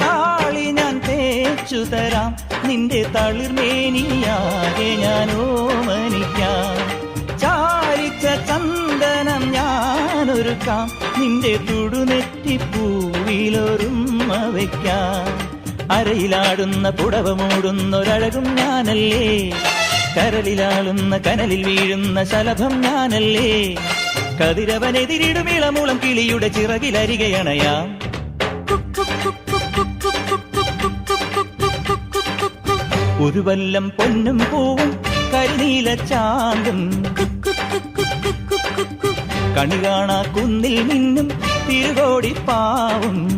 താളി ഞാൻ തേച്ചു തരാം, നിന്റെ തളിർമേനിയാകെ ഞാൻ ഓമനിക്കാം. ചാലിച്ച ചന്ദനം ഞാനൊരുക്കാം, നിന്റെ തുടുനെറ്റിപ്പൂവിലൊരുമ്മ വയ്ക്കാം. അരയിലാടുന്ന പുടവ മൂടുന്നൊരഴകും ഞാനല്ലേ, കരളിലാളുന്ന കനലിൽ വീഴുന്ന ശലഭം ഞാനല്ലേ. കതിരവനെതിരിടും ഇളമുളം കിളിയുടെ ചിറകിലരികയണയാം. ഒരു വല്ലം പൊന്നും പൂവും കരിനീല ചാന്തും, കണി കാണാ കുന്നിൽ നിന്നും തിരുകോടിപ്പാവും.